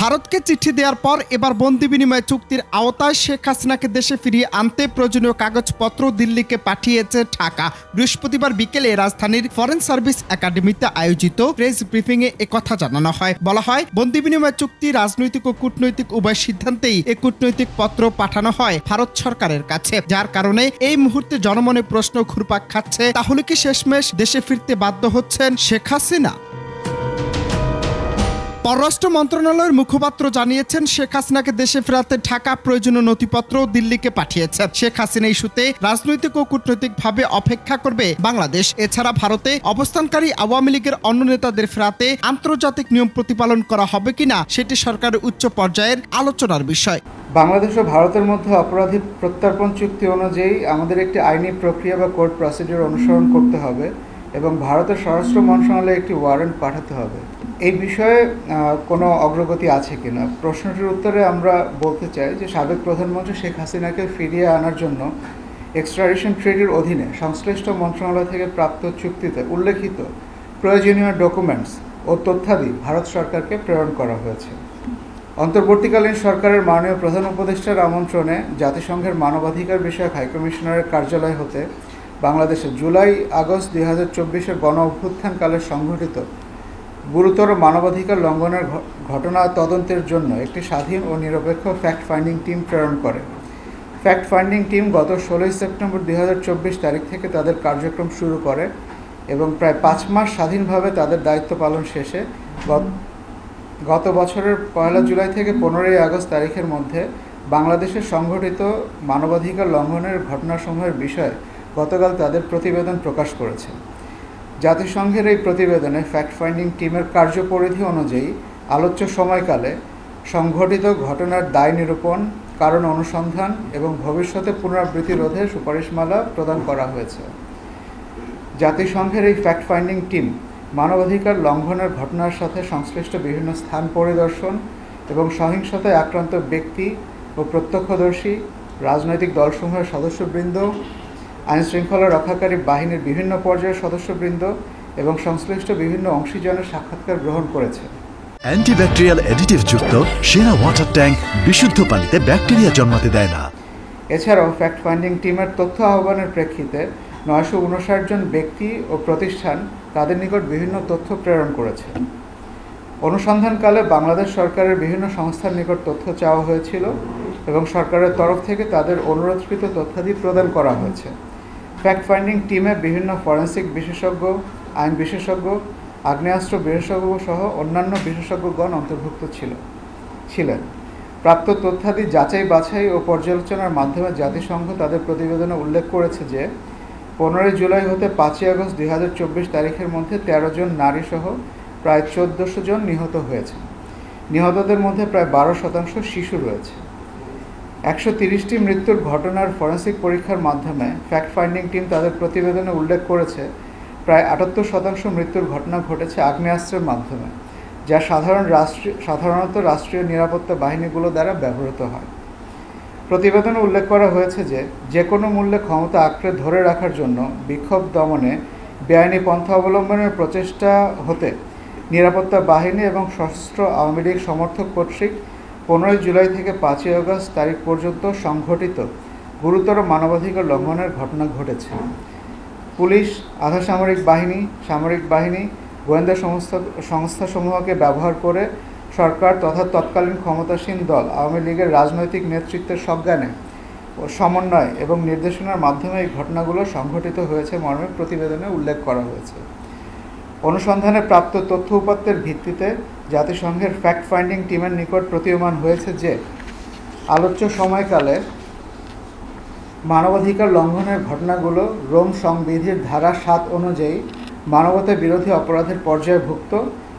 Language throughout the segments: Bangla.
ভারতকে চিঠি দেওয়ার পর এবার বন্দি বিনিময় চুক্তির আওতায় শেখ হাসিনাকে দেশে ফিরিয়ে আনতে প্রয়োজনীয় কাগজপত্র দিল্লিকে পাঠিয়েছে ঢাকা। বৃহস্পতিবার বিকেলে রাজধানীর ফরেন সার্ভিস একাডেমিতে আয়োজিত প্রেস ব্রিফিংয়ে একথা জানানো হয়। বলা হয়, বন্দি বিনিময় চুক্তি রাজনৈতিক ও কূটনৈতিক উভয় সিদ্ধান্তেই এই কূটনৈতিক পত্র পাঠানো হয় ভারত সরকারের কাছে, যার কারণে এই মুহূর্তে জনমনে প্রশ্ন ঘুরপাক খাচ্ছে, তাহলে কি শেষমেশ দেশে ফিরতে বাধ্য হচ্ছেন শেখ হাসিনা? পররাষ্ট্র মন্ত্রণালয়ের মুখপাত্র জানিয়েছেন, শেখ হাসিনাকে দেশে ফেরাতে ঢাকা প্রয়োজনীয় নথিপত্র দিল্লিকে পাঠিয়েছে। শেখ হাসিনা ইস্যুতে রাজনৈতিক ও কূটনৈতিকভাবে অপেক্ষা করবে বাংলাদেশ। এছাড়া ভারতে অবস্থানকারী আওয়ামী লীগের অন্য নেতাদের ফেরাতে আন্তর্জাতিক নিয়ম প্রতিপালন করা হবে কিনা সেটি সরকারের উচ্চ পর্যায়ের আলোচনার বিষয়। বাংলাদেশ ও ভারতের মধ্যে অপরাধী প্রত্যর্পণ চুক্তি অনুযায়ী আমাদের একটি আইনি প্রক্রিয়া বা কোর্ট প্রসিডিউর অনুসরণ করতে হবে এবং ভারতের স্বরাষ্ট্র মন্ত্রণালয়ে একটি ওয়ারেন্ট পাঠাতে হবে। এই বিষয়ে কোনো অগ্রগতি আছে কিনা প্রশ্নটির উত্তরে আমরা বলতে চাই যে সাবেক প্রধানমন্ত্রী শেখ হাসিনাকে ফিরিয়ে আনার জন্য এক্সট্রাডিশন ট্রিটির অধীনে সংশ্লিষ্ট মন্ত্রণালয় থেকে প্রাপ্ত চুক্তিতে উল্লেখিত প্রয়োজনীয় ডকুমেন্টস ও তথ্যাদি ভারত সরকারকে প্রেরণ করা হয়েছে। অন্তর্বর্তীকালীন সরকারের মাননীয় প্রধান উপদেষ্টার আমন্ত্রণে জাতিসংঘের মানবাধিকার বিষয়ক হাইকমিশনারের কার্যালয় হতে বাংলাদেশে জুলাই-আগস্ট 2024-এর গণ অভ্যুত্থানকালে সংঘটিত গুরুতর মানবাধিকার লঙ্ঘনের ঘটনা তদন্তের জন্য একটি স্বাধীন ও নিরপেক্ষ ফ্যাক্ট ফাইন্ডিং টিম প্রেরণ করে। ফ্যাক্ট ফাইন্ডিং টিম গত 16 সেপ্টেম্বর 2024 তারিখ থেকে তাদের কার্যক্রম শুরু করে এবং প্রায় 5 মাস স্বাধীনভাবে তাদের দায়িত্ব পালন শেষে গত বছরের 1 জুলাই থেকে 15 আগস্ট তারিখের মধ্যে বাংলাদেশে সংঘটিত মানবাধিকার লঙ্ঘনের ঘটনাসমূহের বিষয়ে গতকাল তাদের প্রতিবেদন প্রকাশ করেছে। জাতিসংঘের এই প্রতিবেদনে ফ্যাক্ট ফাইন্ডিং টিমের কার্যপরিধি অনুযায়ী আলোচ্য সময়কালে সংঘটিত ঘটনার দায় নিরূপণ, কারণ অনুসন্ধান এবং ভবিষ্যতে পুনরাবৃত্তি রোধে সুপারিশমালা প্রদান করা হয়েছে। জাতিসংঘের এই ফ্যাক্ট ফাইন্ডিং টিম মানবাধিকার লঙ্ঘনের ঘটনার সাথে সংশ্লিষ্ট বিভিন্ন স্থান পরিদর্শন এবং সহিংসতায় আক্রান্ত ব্যক্তি ও প্রত্যক্ষদর্শী, রাজনৈতিক দলসমূহের সদস্যবৃন্দ, আইনশৃঙ্খলা রক্ষাকারী বাহিনীর বিভিন্ন পর্যায়ের সদস্যবৃন্দ এবং সংশ্লিষ্ট বিভিন্ন অংশীজনের সাক্ষাৎকার গ্রহণ করেছে। অ্যান্টিব্যাকটেরিয়াল অ্যাডিটিভ যুক্ত সেরা ওয়াটার ট্যাঙ্ক বিশুদ্ধ পানিতে ব্যাকটেরিয়া জন্মাতে দেয় না। এছাড়াও ফ্যাক্ট ফাইন্ডিং টিমের তথ্য আহ্বানের প্রেক্ষিতে 959 জন ব্যক্তি ও প্রতিষ্ঠান তাদের নিকট বিভিন্ন তথ্য প্রেরণ করেছে। অনুসন্ধানকালে বাংলাদেশ সরকারের বিভিন্ন সংস্থার নিকট তথ্য চাওয়া হয়েছিল এবং সরকারের তরফ থেকে তাদের অনুরোধকৃত তথ্যাদি প্রদান করা হয়েছে। ফ্যাক্ট ফাইন্ডিং টিমে বিভিন্ন ফরেন্সিক বিশেষজ্ঞ, আইন বিশেষজ্ঞ, আগ্নেয়াস্ত্র বিশেষজ্ঞ সহ অন্যান্য বিশেষজ্ঞগণ অন্তর্ভুক্ত ছিলেন। প্রাপ্ত তথ্যাদি যাচাই বাছাই ও পর্যালোচনার মাধ্যমে জাতিসংঘ তাদের প্রতিবেদনে উল্লেখ করেছে যে 15 জুলাই হতে 5 আগস্ট 2024 তারিখের মধ্যে 13 জন নারী সহ প্রায় 1400 জন নিহত হয়েছে। নিহতদের মধ্যে প্রায় 12% শিশু রয়েছে। 130টি মৃত্যুর ঘটনার ফরেন্সিক পরীক্ষার মাধ্যমে ফ্যাক্ট ফাইন্ডিং টিম তাদের প্রতিবেদনে উল্লেখ করেছে প্রায় 78% মৃত্যুর ঘটনা ঘটেছে আগ্নেয়াস্ত্রের মাধ্যমে, যা সাধারণত রাষ্ট্রীয় নিরাপত্তা বাহিনীগুলো দ্বারা ব্যবহৃত হয়। প্রতিবেদনে উল্লেখ করা হয়েছে যে কোনো মূল্যে ক্ষমতা আঁকড়ে ধরে রাখার জন্য বিক্ষোভ দমনে বেআইনি পন্থা অবলম্বনের প্রচেষ্টা হতে নিরাপত্তা বাহিনী এবং সশস্ত্র আওয়ামী লীগ সমর্থক কর্তৃক 15 জুলাই থেকে 5 আগস্ট তারিখ পর্যন্ত সংঘটিত গুরুতর মানবাধিকার লঙ্ঘনের ঘটনা ঘটেছে। পুলিশ, আধা সামরিক বাহিনী, সামরিক বাহিনী, গোয়েন্দা সংস্থাসমূহকে ব্যবহার করে সরকার তথা তৎকালীন ক্ষমতাসীন দল আওয়ামী লীগের রাজনৈতিক নেতৃত্বের সজ্ঞানে ও সমন্বয় এবং নির্দেশনার মাধ্যমে এই ঘটনাগুলো সংঘটিত হয়েছে মর্মে প্রতিবেদনে উল্লেখ করা হয়েছে। অনুসন্ধানে প্রাপ্ত তথ্য উপাত্তের ভিত্তিতে জাতিসংঘের ফ্যাক্ট ফাইন্ডিং টিমের নিকট প্রতীয়মান হয়েছে যে আলোচ্য সময়কালে মানবাধিকার লঙ্ঘনের ঘটনাগুলো রোম সংবিধির ধারা 7 অনুযায়ী মানবতা বিরোধী অপরাধের পর্যায়ভুক্ত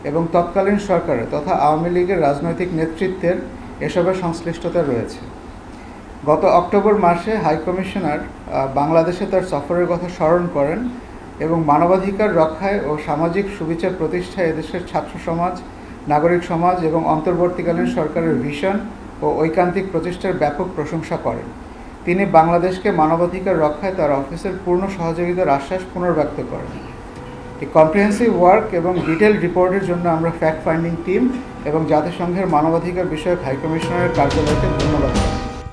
এবং তৎকালীন সরকারের তথা আওয়ামী লীগের রাজনৈতিক নেতৃত্বের এসবের সংশ্লিষ্টতা রয়েছে। গত অক্টোবর মাসে হাইকমিশনার বাংলাদেশে তার সফরের কথা স্মরণ করেন এবং মানবাধিকার রক্ষায় ও সামাজিক সুবিচার প্রতিষ্ঠায় এদেশের ছাত্র সমাজ, নাগরিক সমাজ এবং অন্তর্বর্তীকালীন সরকারের ভিশন ও ঐকান্তিক প্রচেষ্টার ব্যাপক প্রশংসা করেন। তিনি বাংলাদেশকে মানবাধিকার রক্ষায় তার অফিসের পূর্ণ সহযোগিতার আশ্বাস পুনর্ব্যক্ত করেন। এই কম্প্রিহেন্সিভ ওয়ার্ক এবং ডিটেল রিপোর্টের জন্য আমরা ফ্যাক্ট ফাইন্ডিং টিম এবং জাতিসংঘের মানবাধিকার বিষয়ক হাই কমিশনারের কার্যালয়কে ধন্যবাদ।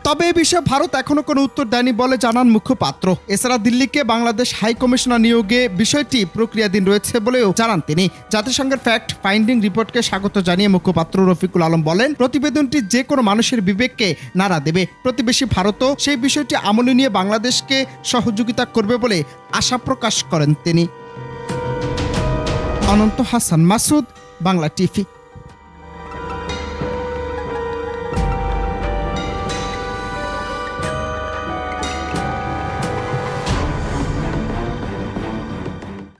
তবে এ বিষয়ে ভারত এখনো কোনো উত্তর দেয়নি বলে জানান মুখপাত্র। এছাড়া দিল্লিকে বাংলাদেশ হাই কমিশনার নিয়োগে বিষয়টি প্রক্রিয়াধীন রয়েছে বলেও জানান তিনি। জাতিসংঘের ফ্যাক্ট ফাইন্ডিং রিপোর্টকে স্বাগত জানিয়ে মুখপাত্র রফিকুল আলম বলেন, প্রতিবেদনটি যে কোনো মানুষের বিবেককে নাড়া দেবে। প্রতিবেশী ভারতও সেই বিষয়টি আমলে নিয়ে বাংলাদেশকে সহযোগিতা করবে বলে আশা প্রকাশ করেন তিনি। অনন্ত হাসান মাসুদ, বাংলা টিভি।